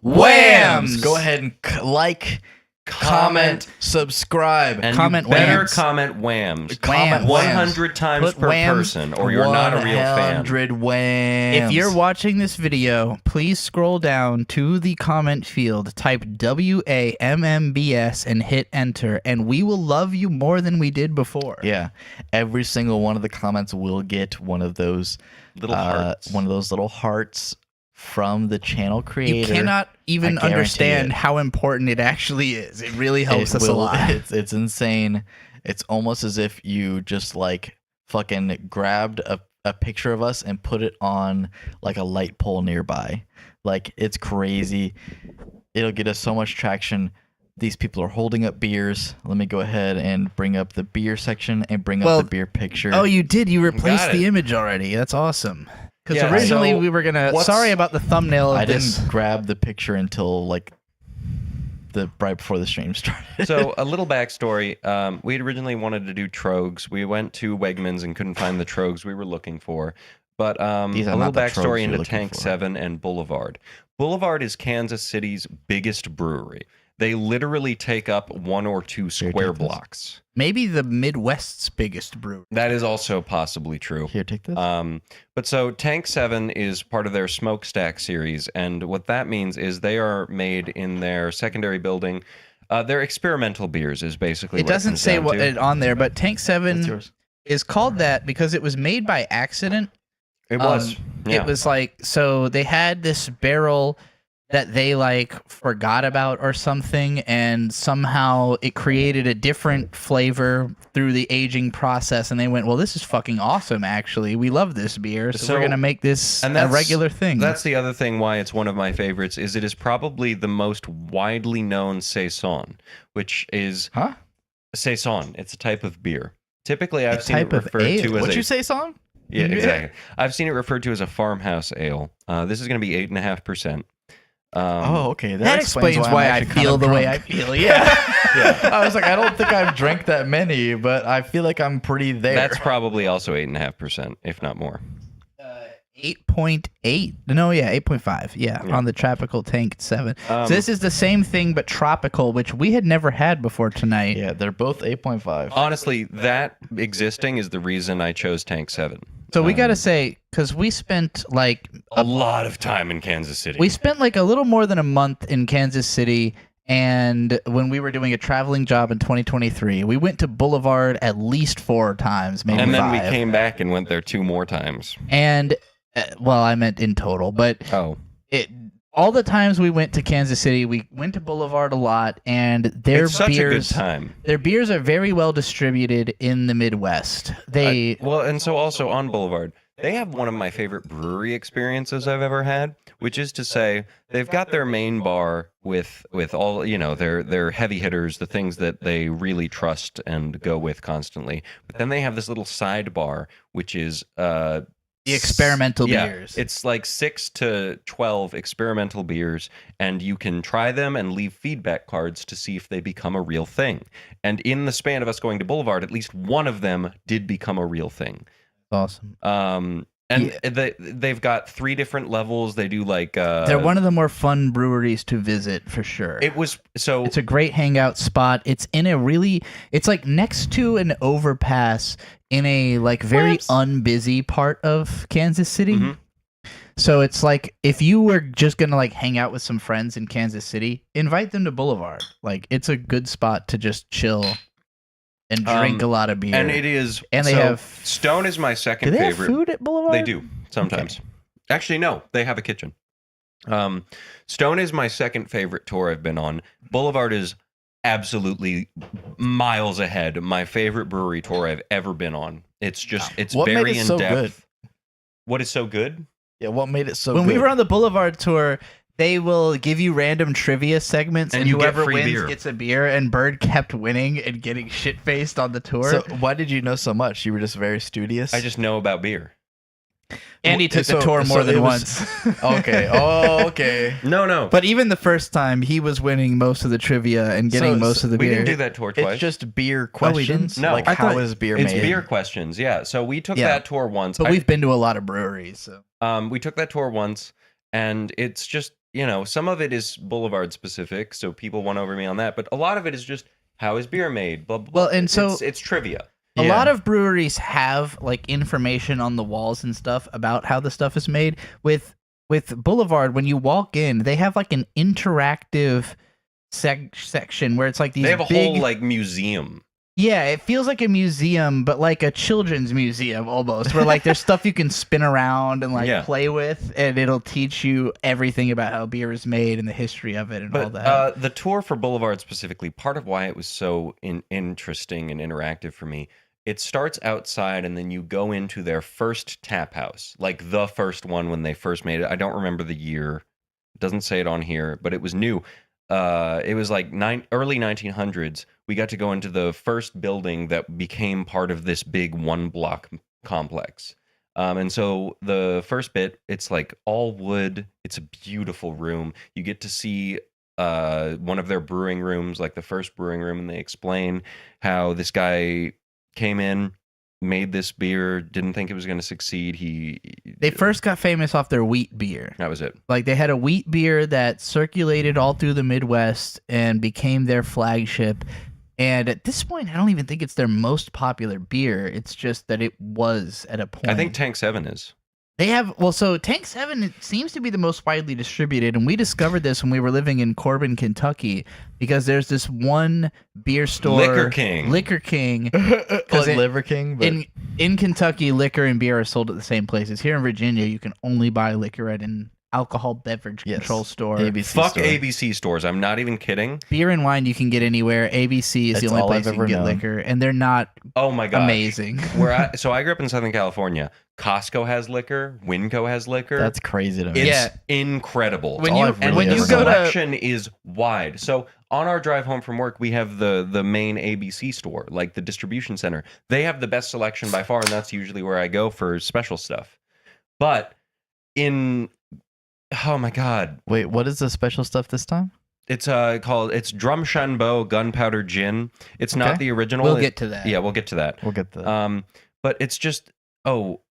Whams! Go ahead and comment, subscribe, and comment you better whams. comment whams. Comment 100 times Put per whams, person, or you're not a real fan. 100 whams. If you're watching this video, please scroll down to the comment field, type WAMMBS and hit enter, and we will love you more than we did before. Yeah, every single one of the comments will get one of those Little hearts. one of those little hearts from the channel creator. You cannot even understand how important it actually is. It really helps us a lot. It's insane. It's almost as if you just like fucking grabbed a picture of us and put it on like a light pole nearby. Like, it's crazy. It'll get us so much traction. These people are holding up beers. Let me go ahead and bring up the beer section and bring up the beer picture. Oh, you did. You replaced the image already. That's awesome. Because originally we were going to... Sorry about the thumbnail of this. I didn't grab the picture until like right before the stream started. So a little backstory. We had originally wanted to do Trogs. We went to Wegmans and couldn't find the Trogs we were looking for. But a little backstory into Tank 7 and Boulevard. Boulevard is Kansas City's biggest brewery. They literally take up 1 or 2 square blocks. Maybe the Midwest's biggest brewery. That is also possibly true. Here, take this. But so Tank 7 is part of their Smokestack series, and what that means is they are made in their secondary building. Their experimental beers is basically what it doesn't say what it on there, but Tank 7 is called that because it was made by accident. It was. It was like, so they had this barrel that they like forgot about or something, and somehow it created a different flavor through the aging process, and they went, well, this is fucking awesome, actually. We love this beer, so we're going to make this a regular thing. That's the other thing why it's one of my favorites, is it is probably the most widely known Saison, which is... Huh? Saison. It's a type of beer. Typically, I've seen it referred to as What'd you say, Song? Yeah, exactly. I've seen it referred to as a farmhouse ale. This is going to be 8.5%. Okay. That explains why I feel the way I feel. Yeah. I was like, I don't think I've drank that many, but I feel like I'm pretty there. That's probably also 8.5%, if not more. 8.8. No, yeah, 8.5. Yeah, on the Tropical Tank 7. So this is the same thing, but tropical, which we had never had before tonight. Yeah, they're both 8.5. Honestly, that existing is the reason I chose Tank 7. So we got to say, because we spent like a lot of time in Kansas City. We spent like a little more than a month in Kansas City, and when we were doing a traveling job in 2023, we went to Boulevard at least 4 times, maybe 5. And then we came back and went there 2 more times. And, well, I meant in total, but all the times we went to Kansas City, we went to Boulevard a lot, and their such beers, a good time. Their beers are very well distributed in the Midwest. And so also on Boulevard, they have one of my favorite brewery experiences I've ever had, which is to say they've got their main bar with all, their heavy hitters, the things that they really trust and go with constantly. But then they have this little side bar, which is the experimental beers. It's like 6 to 12 experimental beers, and you can try them and leave feedback cards to see if they become a real thing. And in the span of us going to Boulevard, at least one of them did become a real thing. Awesome. They've got 3 different levels. They do like they're one of the more fun breweries to visit for sure. It's a great hangout spot. It's in it's like next to an overpass in a like very unbusy part of Kansas City. Mm-hmm. So it's like if you were just gonna like hang out with some friends in Kansas City, invite them to Boulevard. Like, it's a good spot to just chill and drink a lot of beer. And it is. And they have Stone is my second favorite. favorite. Do they have food at Boulevard? They do sometimes. Okay. Actually, no, they have a kitchen. Stone is my second favorite tour I've been on. Boulevard is absolutely miles ahead. My favorite brewery tour I've ever been on. It's just very in depth. What is so good? Yeah, what made it so good? When we were on the Boulevard tour, they will give you random trivia segments, and whoever wins gets a beer, and Bird kept winning and getting shit-faced on the tour. So why did you know so much? You were just very studious? I just know about beer. And he took the tour more than once. Okay. Oh, okay. No. But even the first time, he was winning most of the trivia and getting most of the beer. We didn't do that tour twice. It's just beer questions? No. Like, how is beer made? It's beer questions, yeah. So we took that tour once. But we've been to a lot of breweries. So. We took that tour once, and it's just, some of it is Boulevard specific, so people won over me on that. But a lot of it is just how is beer made. Blah, blah, blah. Well, and so it's trivia. A lot of breweries have like information on the walls and stuff about how the stuff is made. With Boulevard, when you walk in, they have like an interactive section where it's like these. They have a whole like museum. Yeah, it feels like a museum, but like a children's museum almost, where like there's stuff you can spin around and like play with, and it'll teach you everything about how beer is made and the history of it and all that. The tour for Boulevard specifically, part of why it was so interesting and interactive for me, it starts outside and then you go into their first tap house, like the first one when they first made it. I don't remember the year. It doesn't say it on here, but it was new. It was like early 1900s. We got to go into the first building that became part of this big one block complex. And so the first bit, it's like all wood. It's a beautiful room. You get to see one of their brewing rooms, like the first brewing room, and they explain how this guy came in, made this beer, didn't think it was going to succeed. They first got famous off their wheat beer. That was it. Like they had a wheat beer that circulated all through the Midwest and became their flagship. And at this point, I don't even think it's their most popular beer. It's just that it was at a point. I think Tank 7 is. They have, so Tank 7 it seems to be the most widely distributed, and we discovered this when we were living in Corbin, Kentucky, because there's this one beer store, Liquor King, like Liver King. But in Kentucky, liquor and beer are sold at the same places. Here in Virginia, you can only buy liquor at an alcohol beverage control store. ABC stores. I'm not even kidding. Beer and wine you can get anywhere. ABC is the only place you can get liquor, and they're not. Oh my god, amazing. So I grew up in Southern California. Costco has liquor. Winco has liquor. That's crazy to me. It's incredible. When you go, selection is wide. So on our drive home from work, we have the main ABC store, like the distribution center. They have the best selection by far, and that's usually where I go for special stuff. But oh my god! Wait, what is the special stuff this time? It's it's Drum Shanbo Gunpowder Gin. It's not the original. We'll get to that. Yeah, we'll get to that. But it's just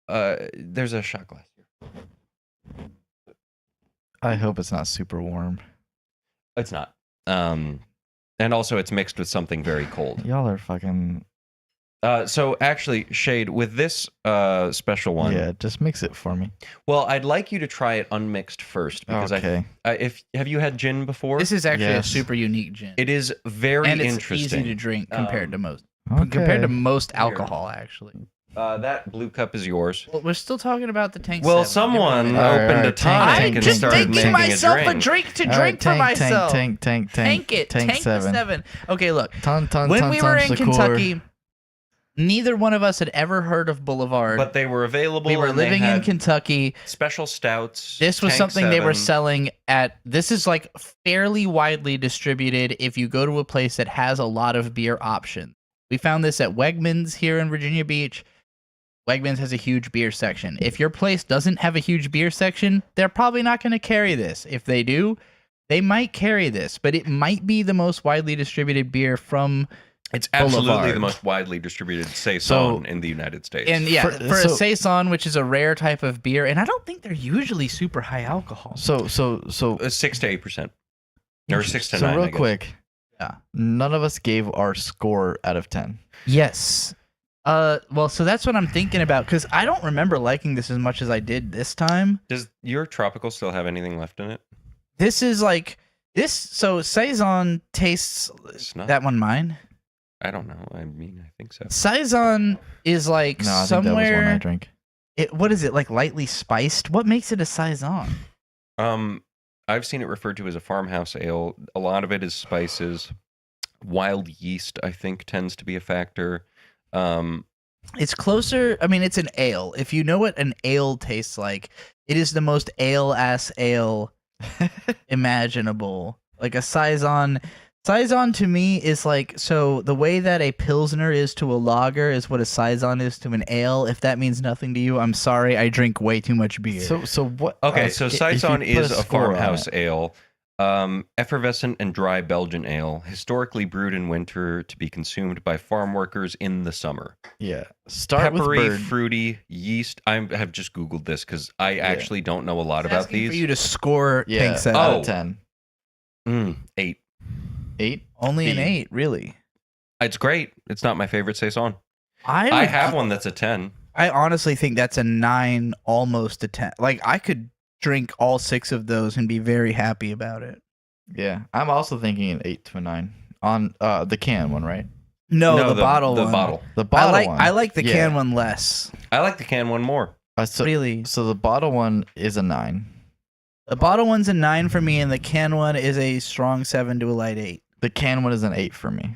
there's a shot glass here. I hope it's not super warm. It's not. And also it's mixed with something very cold. Y'all are fucking. So actually, Shade, with this special one, just mix it for me. Well, I'd like you to try it unmixed first because have you had gin before? This is actually a super unique gin. It is very interesting. It's easy to drink compared to most alcohol, actually. That blue cup is yours. Well, we're still talking about the Tank 7. Well, someone opened a tonic and started making myself a drink. To drink for myself. Tank it. Tank 7. Okay, look. When we were in Kentucky, neither one of us had ever heard of Boulevard. But they were available. We were living in Kentucky. Special stouts. This was something they were selling at. This is like fairly widely distributed if you go to a place that has a lot of beer options. We found this at Wegmans here in Virginia Beach. Wegmans has a huge beer section. If your place doesn't have a huge beer section, they're probably not going to carry this. If they do, they might carry this, but it might be the most widely distributed beer from It's absolutely Boulevard. The most widely distributed Saison in the United States. And for a Saison, which is a rare type of beer, and I don't think they're usually super high alcohol. So 6 to 8%. Or 6 to 9, So real quick, none of us gave our score out of 10. Yes. Well, so that's what I'm thinking about, because I don't remember liking this as much as I did this time. Does your tropical still have anything left in it? This is like this. So Saison tastes. That one mine? I don't know. I mean, I think so. Saison is like I somewhere. think that was one I drank. What is it, like lightly spiced? What makes it a Saison? I've seen it referred to as a farmhouse ale. A lot of it is spices. Wild yeast, I think, tends to be a factor. It's closer. I mean, it's an ale. If you know what an ale tastes like, it is the most ale-ass ale imaginable. Like a Saison. Saison to me is like, so the way that a Pilsner is to a lager is what a Saison is to an ale. If that means nothing to you, I'm sorry. I drink way too much beer. So what? Okay, so Saison is a farmhouse ale. Effervescent and dry Belgian ale, historically brewed in winter to be consumed by farm workers in the summer. Yeah. Peppery, fruity, yeast. I have just Googled this because I actually don't know a lot about these. For you to score Tank 7. Out of 10. 8. 8? Only an 8, really. It's great. It's not my favorite saison. I have one that's a 10. I honestly think that's a 9, almost a 10. Like, I could drink all 6 of those and be very happy about it. Yeah. I'm also thinking an 8 to a 9 on the can one, right? No, the bottle one. The bottle one. I like the can one less. I like the can one more. Really? So the bottle one is a 9. The bottle one's a 9 for me, and the can one is a strong 7 to a light 8. The can one is an 8 for me.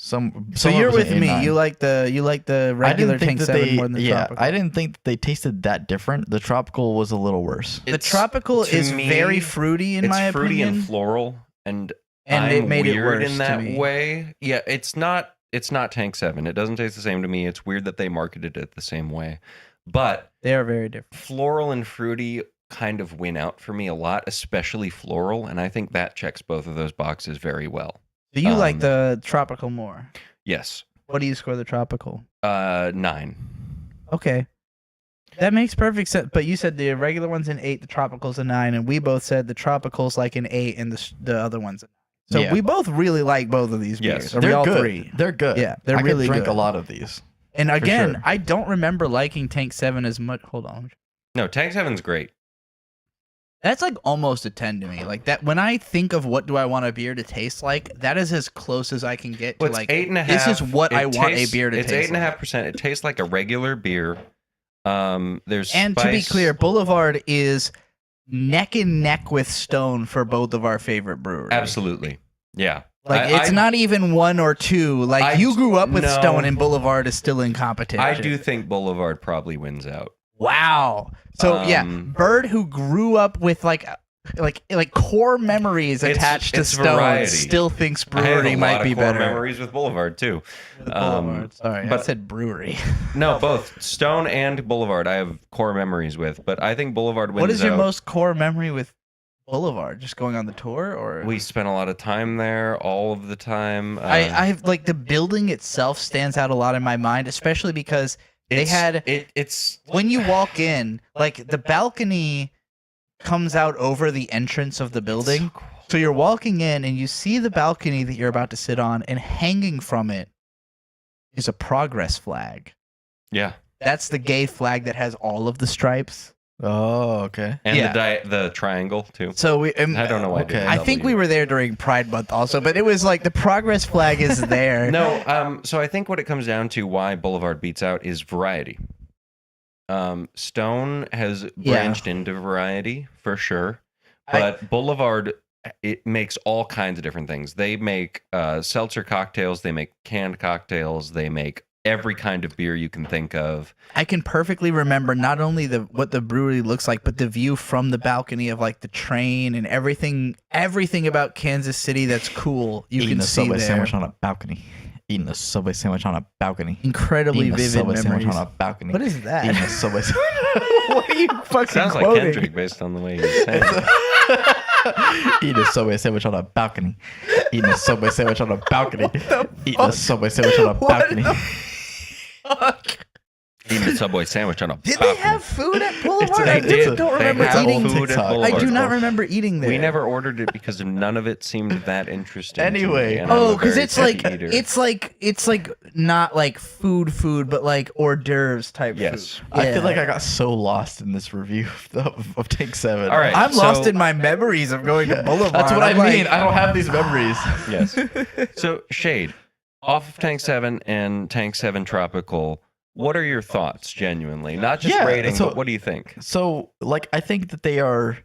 So you're with me. 9. You like the regular Tank 7 more than the tropical. I didn't think that they tasted that different. The tropical was a little worse. The tropical is very fruity in my opinion. It's fruity and floral, and it made it worse in that way. Yeah, it's not Tank 7. It doesn't taste the same to me. It's weird that they marketed it the same way, but they are very different. Floral and fruity kind of win out for me a lot, especially floral, and I think that checks both of those boxes very well. Do you like the tropical more? Yes. What do you score the tropical? 9. Okay. That makes perfect sense. But you said the regular one's an 8, the tropical's a 9, and we both said the tropical's like an 8 and the other one's a 9. So we both really like both of these beers. They're all good. 3? They're good. Yeah, they're really good. I could drink a lot of these. And again, I don't remember liking Tank 7 as much. Hold on. No, Tank 7's great. That's like almost a 10 to me. Like that, when I think of what do I want a beer to taste like, that is as close as I can get to like 8.5. This is what I want a beer to taste. It's 8.5%. It tastes like a regular beer. There's and spice. To be clear, Boulevard is neck and neck with Stone for both of our favorite breweries. Absolutely, yeah. Like it's not even 1 or 2. Like you grew up with Stone, and Boulevard is still in competition. I do think Boulevard probably wins out. Wow. So Bird, who grew up with like core memories attached to Stone, variety. Still thinks brewery might be better. Memories with Boulevard too. Sorry, I said brewery. No, both Stone and Boulevard. I have core memories with, but I think Boulevard wins. What is your most core memory with Boulevard? Just going on the tour, or we spent a lot of time there, all of the time. I like the building itself stands out a lot in my mind, especially because. It's when you walk in, like the balcony comes out over the entrance of the building. So, cool. So you're walking in and you see the balcony that you're about to sit on, and hanging from it is a progress flag. Yeah. That's the gay flag that has all of the stripes. Oh, okay. And the triangle too. So I don't know why. Okay. I think we were there during Pride Month also, but it was like the progress flag is there. No, so I think what it comes down to why Boulevard beats out is variety. Stone has branched into variety for sure, but Boulevard, it makes all kinds of different things. They make seltzer cocktails, they make canned cocktails, they make every kind of beer you can think of. I can perfectly remember not only what the brewery looks like, but the view from the balcony of like the train and everything about Kansas City that's cool. You can see there. Eating a Subway sandwich on a balcony. Eating a Subway sandwich on a balcony. Incredibly vivid memories. Sandwich on a balcony. What is that? Eating a Subway sandwich. What are you fucking Sounds quoting? like Kendrick based on the way he's saying it. Eating a Subway sandwich on a balcony. Eating a Subway sandwich on a balcony. Eating a Subway sandwich on a balcony. Eating a Subway sandwich on a balcony. Did they have food at Boulevard? I don't remember eating food at Boulevard. I do not remember eating there. We never ordered it because none of it seemed that interesting. Anyway, because it's like not like food, but like hors d'oeuvres type food. I feel like I got so lost in this review of Tank 7. All right, I'm lost in my memories of going to Boulevard. That's what I mean. I don't have these memories. Yes. So Shade, off of Tank 7 and Tank 7 Tropical. What are your thoughts, genuinely? Not just rating, but what do you think? So, like, I think that they are,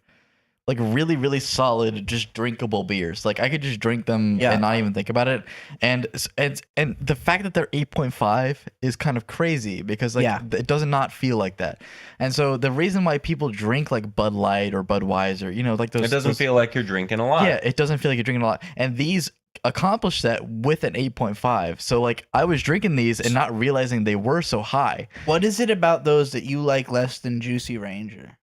like, really, really solid, just drinkable beers. Like, I could just drink them and not even think about it. And the fact that they're 8.5 is kind of crazy because, like, it does not feel like that. And so the reason why people drink, like, Bud Light or Budweiser, you know, like those... It doesn't feel like you're drinking a lot. Yeah, it doesn't feel like you're drinking a lot. And these accomplished that with an 8.5. So like I was drinking these and not realizing they were so high. What is it about those that you like less than Juicy Ranger?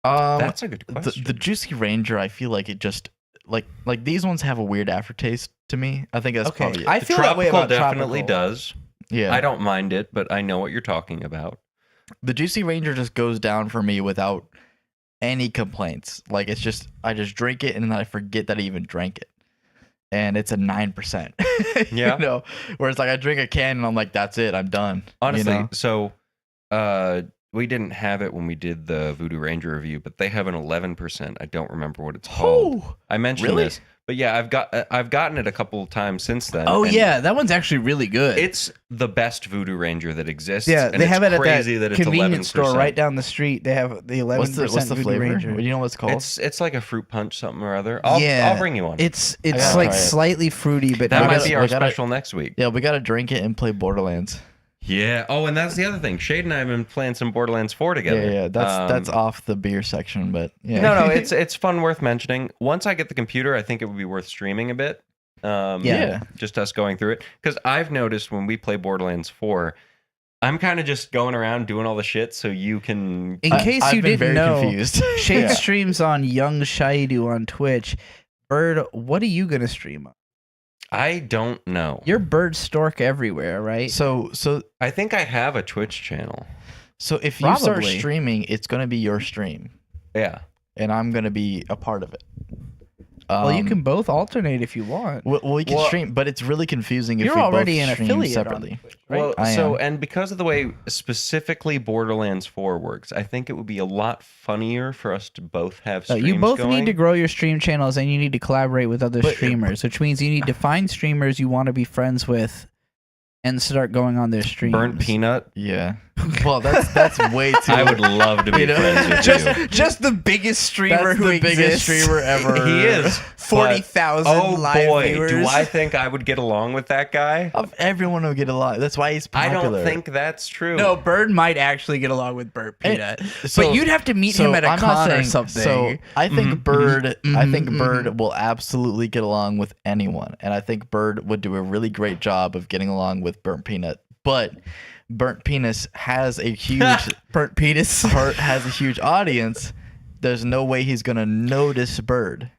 That's a good question. The Juicy Ranger, I feel like it just like these ones have a weird aftertaste to me. I think that's probably it. I feel that way about definitely tropical. does. Yeah, I don't mind it, but I know what you're talking about. The Juicy Ranger just goes down for me without any complaints. Like it's just I just drink it and then I forget that I even drank it. And it's a 9%. Yeah. You know, whereas like I drink a can and I'm like, that's it, I'm done. Honestly, you know? so we didn't have it when we did the Voodoo Ranger review, but they have an 11%. I don't remember what it's called. I mentioned this, but yeah, I've gotten it a couple of times since then. Oh yeah, that one's actually really good. It's the best Voodoo Ranger that exists. Yeah, and they have it at that it's convenience 11%. store right down the street. They have the 11% What's the Voodoo flavor? Ranger. Do you know what it's called? It's like a fruit punch something or other. I'll bring you one. It's gotta like try it. slightly fruity, but That not might as- be our special next week. Yeah, we gotta drink it and play Borderlands. Yeah. Oh, and that's the other thing. Shade and I have been playing some Borderlands 4 together. Yeah, that's off the beer section, but yeah. No, it's fun, worth mentioning. Once I get the computer, I think it would be worth streaming a bit. Just us going through it, because I've noticed when we play Borderlands 4, I'm kind of just going around doing all the shit so you can. In case I've you been didn't very know, confused. Shade streams on YungShaidu on Twitch. Bird, what are you gonna stream on? I don't know. You're Bird Stork everywhere, right? So I think I have a Twitch channel. So if you start Probably. streaming, it's gonna be your stream, Yeah. and I'm gonna be a part of it. Well, you can both alternate if you want. We can stream, but it's really confusing if You're we already both an stream affiliate separately. on Twitch, right? Well, I so am. and because of the way specifically Borderlands 4 works, I think it would be a lot funnier for us to both have streams You both going. need to grow your stream channels, and you need to collaborate with other streamers, which means you need to find streamers you want to be friends with, and start going on their streams. Burnt Peanut. Yeah. Well, that's way too. I would love to be friends with you. just the biggest streamer That's the biggest streamer ever. He is 40,000 Oh live boy, viewers. do I think I would get along with that guy? Everyone will get along. That's why he's I popular. don't think that's true. No, Bird might actually get along with Burnt Peanut, so- but you'd have to meet him at a I'm not con or saying- something. So I think Bird, mhm. Bird will absolutely get along with anyone, and I think Bird would do a really great job of getting along with Burnt Peanut. But Burnt Penis has a huge Burnt Penis. has a huge audience. There's no way he's gonna notice Bird.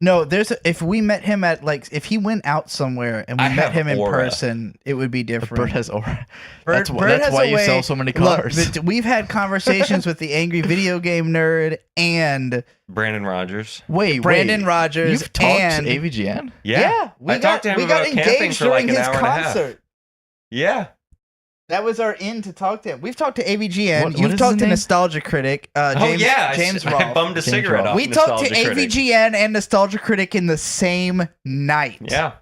No, if we met him at if he went out somewhere and we I met have him in aura. person, it would be different. Bird has aura. Bird That's has why a you way- sell so many Look, cars. we've had conversations with the angry video game nerd and Brandon Rogers. Brandon Rogers. You've talked and to AVGN? we I talked to him we about got camping engaged for like during an his hour and a half. concert. Yeah. That was our in to talk to him. We've talked to AVGN. What You've is talked his to name? Nostalgia Critic. James, James I Rolfe. bummed a James cigarette Rolfe. off. We talked to Nostalgia Critic. AVGN and Nostalgia Critic in the same night. Yeah.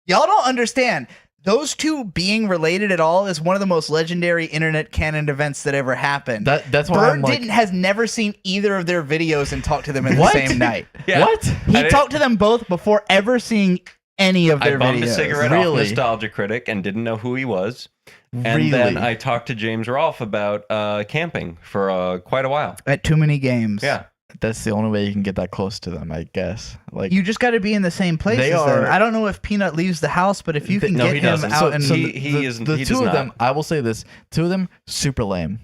Y'all don't understand. Those two being related at all is one of the most legendary internet canon events that ever happened. That's why I'm Bird like, has never seen either of their videos and talked to them in What? the same night. Yeah. What? He talked to them both before ever seeing any of I their bummed videos. a cigarette Really? off Nostalgia Critic and didn't know who he was. And Really? then I talked to James Rolfe about camping for quite a while. At too many games. Yeah. That's the only way you can get that close to them, I guess. Like You just got to be in the same place They as them. are- I don't know if Peanut leaves the house, but if you can No, get he him doesn't. out and he isn't. The He two does of not. them, I will say this: two of them super lame.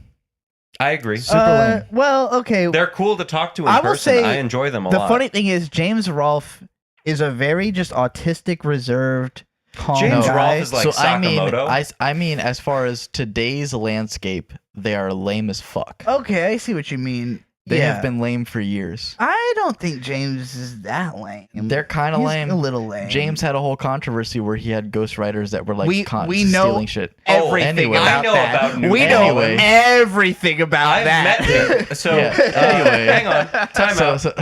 I agree. Super lame. well, okay. They're cool to talk to in I will person. say I enjoy them a the lot. funny thing is James Rolfe is a very just autistic, reserved, calm James guy. Rolfe is like so Sakamoto. I mean, as far as today's landscape, they are lame as fuck. Okay, I see what you mean. They yeah. have been lame for years. I don't think James is that lame. They're kind of He's lame. a little lame. James had a whole controversy where he had ghostwriters that were like We know stealing shit. everything anyway. about I know that. about Newt we know Anyway. everything about I've that. met him. So Yeah, anyway. hang on. Time So-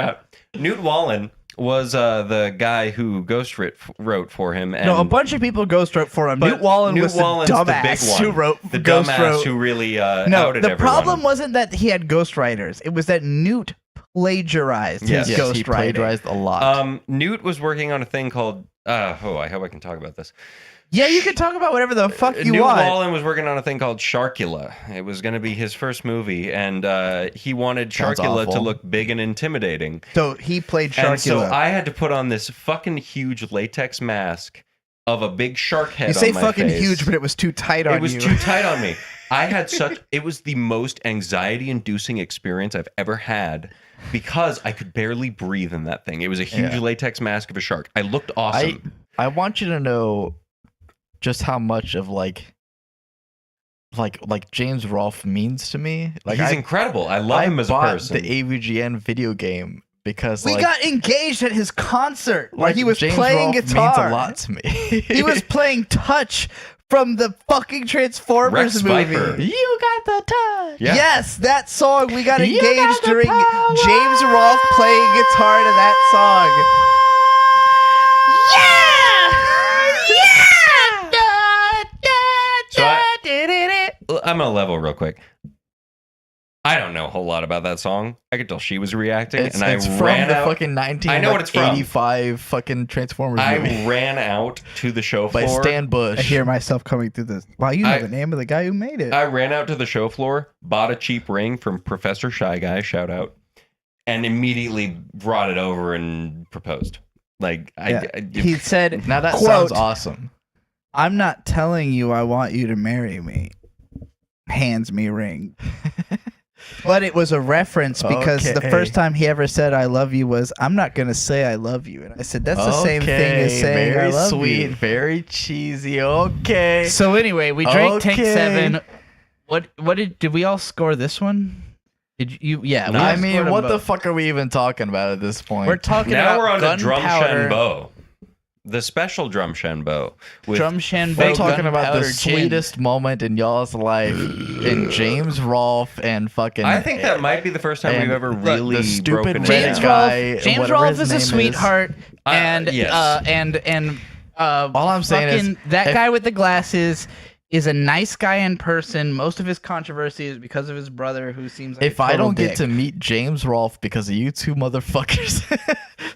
out. Newt Wallen was the guy who wrote for him. And No, a bunch of people ghost wrote for him. but Newt Wallen was the Wallen's dumbass the big one. who wrote the ghost dumbass wrote. who really No, outed the everyone. problem wasn't that he had ghostwriters. It was that Newt plagiarized Yes. his Yes, he ghostwriting. plagiarized a lot. Newt was working on a thing called. I hope I can talk about this. Yeah, you can talk about whatever the fuck you Newt want. Wallen was working on a thing called Sharkula. It was going to be his first movie, and he wanted Sounds Sharkula to awful. look big and intimidating. So he played Sharkula. And so I had to put on this fucking huge latex mask of a big shark head you say on my fucking face. huge, but it was too tight on you. It was too tight on me. It was the most anxiety-inducing experience I've ever had because I could barely breathe in that thing. It was a huge latex mask of a shark. I looked awesome. I want you to know just how much of like James Rolfe means to me. Like he's incredible. I love him as a person. The AVGN video game because we got engaged at his concert. Like he was James playing Rolfe guitar. Means a lot to me. He was playing Touch from the fucking Transformers Rex movie. Viper. You got the touch. Yeah. Yes, that song. We got engaged during James Rolfe playing guitar to that song. I'm gonna level real quick. I don't know a whole lot about that song. I could tell she was reacting, it's from the fucking 1985 fucking Transformers movie. I ran out to the show by floor. Stan Bush. I hear myself coming through this. Wow, you know the name of the guy who made it. I ran out to the show floor, bought a cheap ring from Professor Shy Guy, shout out, and immediately brought it over and proposed. Like he said, "Now that quote, sounds awesome." I'm not telling you I want you to marry me. Hands me ring. But it was a reference because the first time he ever said I love you was, I'm not going to say I love you. And I said, that's the same thing as saying I love you. Very sweet, very cheesy. Okay. So anyway, we drank Tank 7. What did we all score this one? Did you? Yeah. No, I mean, what the fuck are we even talking about at this point? We're talking about we're on the Drum gunpowder. Shenbo. The special Drum Shenbo. Drum Shenbo. We're talking about the sweetest moment in y'all's life in James Rolfe and fucking. I think that might be the first time we've ever really the stupid broken James it Rolfe. James Rolfe is a sweetheart, and all I'm saying is that guy with the glasses is a nice guy in person. Most of his controversy is because of his brother, who seems like if I don't get to meet James Rolfe because of you two motherfuckers,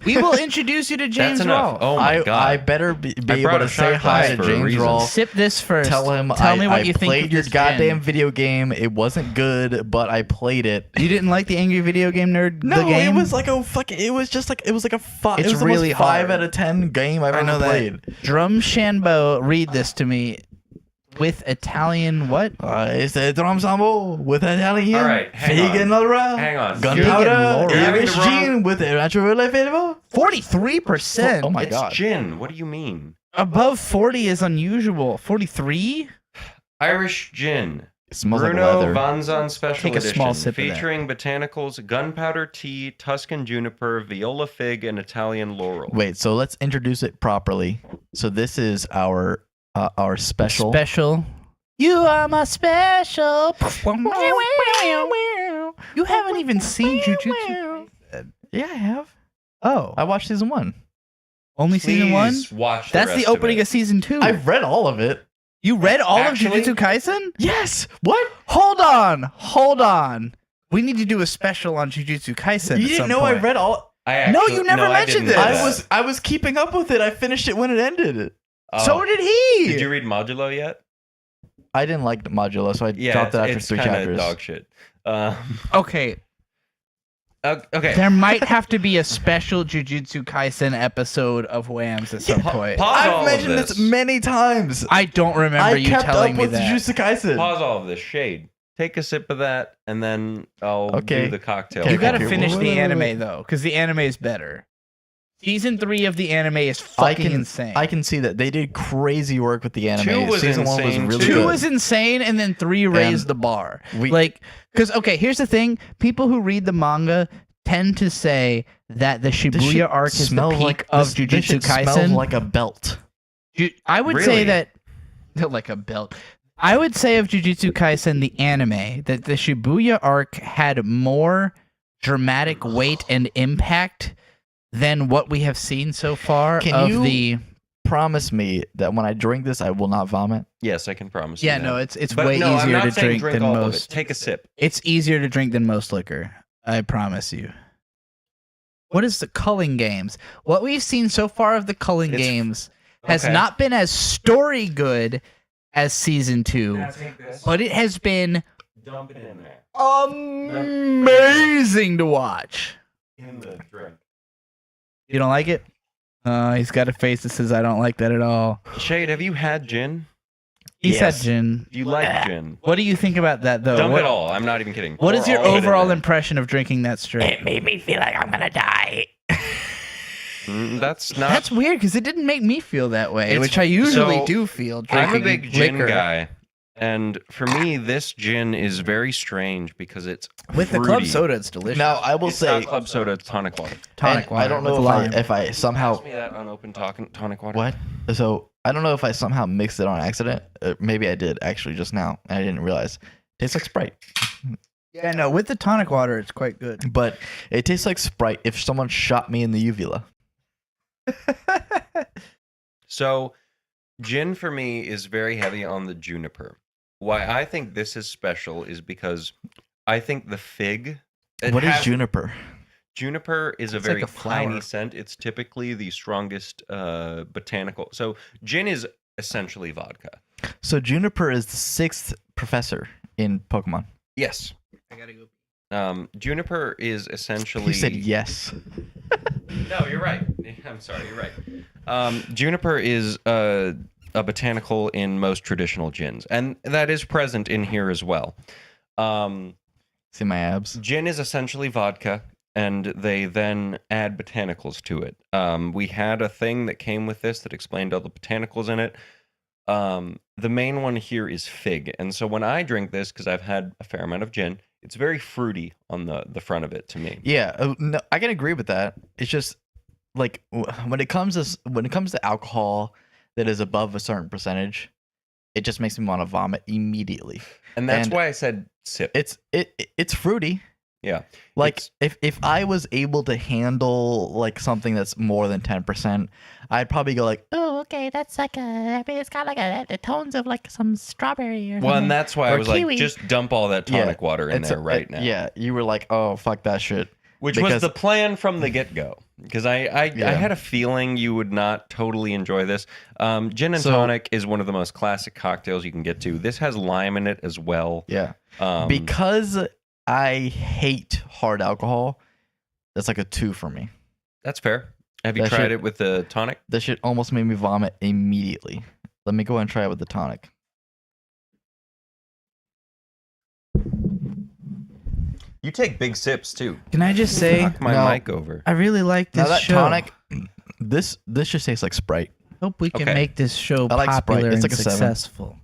we will introduce you to James Rolfe. Oh my god! I better be able to say hi to James Rolfe. Sip this first. Tell me what you think. I played your goddamn video game. It wasn't good, but I played it. You didn't like the Angry Video Game Nerd? No, the game? it was like a fucking. It was just like it was like a 5. It's it was really almost 5 hard. out of 10 game I've ever played. Drum Shenbo, read this to me. With Italian what? It's the drum sambo with Italian. All right, hang on. Gunpowder. Irish gin with a natural flavor. 43%. Oh my god. It's gin. What do you mean? Above 40 is unusual. 43? Irish gin. It smells Bruno like leather. Vanzan Special Take a Edition, small sip featuring botanicals, gunpowder tea, Tuscan juniper, viola fig, and Italian laurel. Wait, so let's introduce it properly. So this is our special. You are my special. You haven't even seen Jujutsu. Yeah, I have. Oh, I watched season 1. Only season 1? Watch That's the opening of season 2. I've read all of it. You read all of Jujutsu Kaisen? Yes. What? Hold on. We need to do a special on Jujutsu Kaisen. You didn't know I read all. No, you never mentioned this. I was keeping up with it. I finished it when it ended. Oh. So did he. Did you read Modulo yet? I didn't like Modulo, so I dropped it after 3 chapters. Dog shit. Okay. Okay. There might have to be a special Jujutsu Kaisen episode of Whams at some point. I've mentioned this many times. I don't remember you telling me that. I kept up with Jujutsu Kaisen. Pause all of this. Shade. Take a sip of that, and then I'll do the cocktail. You gotta finish the anime, though, because the anime is better. Season 3 of the anime is fucking insane. I can see that. They did crazy work with the anime. Season 1 was really good. 2 was insane, and then 3 raised the bar. Because, here's the thing. People who read the manga tend to say that the Shibuya arc is the peak of Jujutsu Kaisen. Smells like a belt. I would say that... Like a belt. I would say of Jujutsu Kaisen, the anime, that the Shibuya arc had more dramatic weight and impact than what we have seen so far. Can you promise me that when I drink this, I will not vomit? Yes, I can promise you that. no, it's way easier to drink than most. Take a sip. It's easier to drink than most liquor. I promise you. What is the culling games? What we've seen so far of the culling games has not been as story good as season 2, but it has been dump it in there. Amazing to watch. In the drink. You don't like it? He's got a face that says, I don't like that at all. Shade, have you had gin? He said gin. You like gin. What do you think about that, though? Dump it all. I'm not even kidding. What is your overall impression of drinking that straight? It made me feel like I'm gonna die. That's weird because it didn't make me feel that way, which I usually do feel. I'm a big gin liquor. guy, and for me, this gin is very strange because it's with fruity. the club soda. It's delicious. Now I will It's say not club soda, it's tonic water. Tonic water. I don't know if I somehow Pass me that unopened tonic water. what. So I don't know if I somehow mixed it on accident. Maybe I did actually just now, and I didn't realize. Tastes like Sprite. Yeah, no, with the tonic water, it's quite good. But it tastes like Sprite if someone shot me in the uvula. So, gin for me is very heavy on the juniper. Why I think this is special is because I think the fig. What is juniper? Juniper is It's a very like a flower. piney scent. It's typically the strongest botanical. So, gin is essentially vodka. So juniper is the 6th professor in Pokemon. Yes. I gotta go. Juniper is essentially. You said yes. No, you're right. I'm sorry, you're right. Juniper is a botanical in most traditional gins, and that is present in here as well. See my abs? Gin is essentially vodka, and they then add botanicals to it. We had a thing that came with this that explained all the botanicals in it. The main one here is fig, and so when I drink this, because I've had a fair amount of gin, it's very fruity on the front of it to me. Yeah, no, I can agree with that. It's just like when it comes to alcohol that is above a certain percentage, it just makes me want to vomit immediately. And that's why I said sip. It's fruity. Yeah. Like if I was able to handle like something that's more than 10%, I'd probably go like, oh, okay, that's like it's got like the tones of like some strawberry or Well, something. and that's why I was kiwi. like, just dump all that tonic water in there right now. Yeah, you were like, oh, fuck that shit. Which was the plan from the get-go. Because I had a feeling you would not totally enjoy this. Gin and tonic is one of the most classic cocktails you can get to. This has lime in it as well. Yeah. Because I hate hard alcohol, that's like a 2 for me. That's fair. Have you tried it with the tonic? That shit almost made me vomit immediately. Let me go and try it with the tonic. You take big sips too. Can I just say, Knock my mic over. I really like this Now that show. tonic, this just tastes like Sprite. Hope we can Okay. make this show I like Sprite. popular It's and like a 7. successful.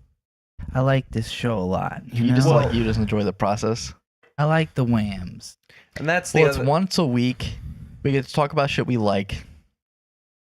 I like this show a lot. You just enjoy the process. I like the whams. And that's the Well, it's other... once a week. We get to talk about shit we like.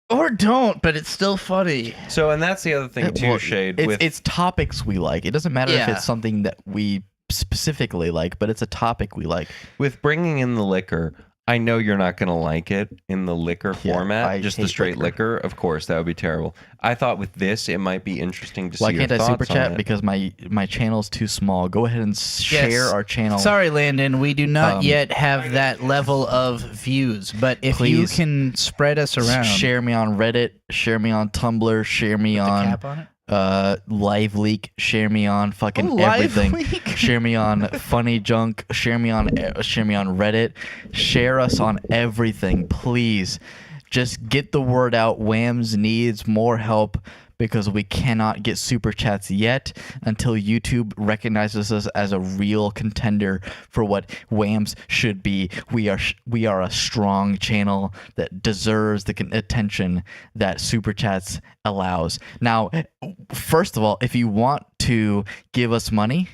Or don't, but it's still funny. So, and that's the other thing too, Well, Shade. It's topics we like. It doesn't matter if Yeah. it's something that we specifically like, but it's a topic we like. With bringing in the liquor, I know you're not going to like it in the liquor Yeah, format, I just the hate straight liquor. liquor. Of course, that would be terrible. I thought with this, it might be interesting to Why see can't your I super thoughts on chat? it. Because my channel's too small. Go ahead and share our channel. Sorry, Landon. We do not Um, yet have that level of views, but if Please. you can spread us around. Share me on Reddit. Share me on Tumblr. Share me the on cap on it. Live Leak. Share me on fucking Oh, Live everything. Leak. Share me on Funny Junk. Share me on Reddit. Share us on everything, please. Just get the word out. Whams needs more help because we cannot get super chats yet until YouTube recognizes us as a real contender for what Whams should be. We are a strong channel that deserves the attention that super chats allows. Now, first of all, if you want to give us money,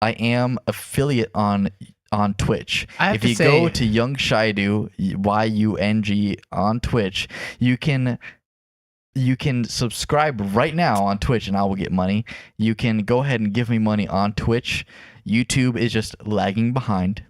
I am affiliate on Twitch. If you go to YungShaidu, YUNG on Twitch, you can subscribe right now on Twitch and I will get money. You can go ahead and give me money on Twitch. YouTube is just lagging behind.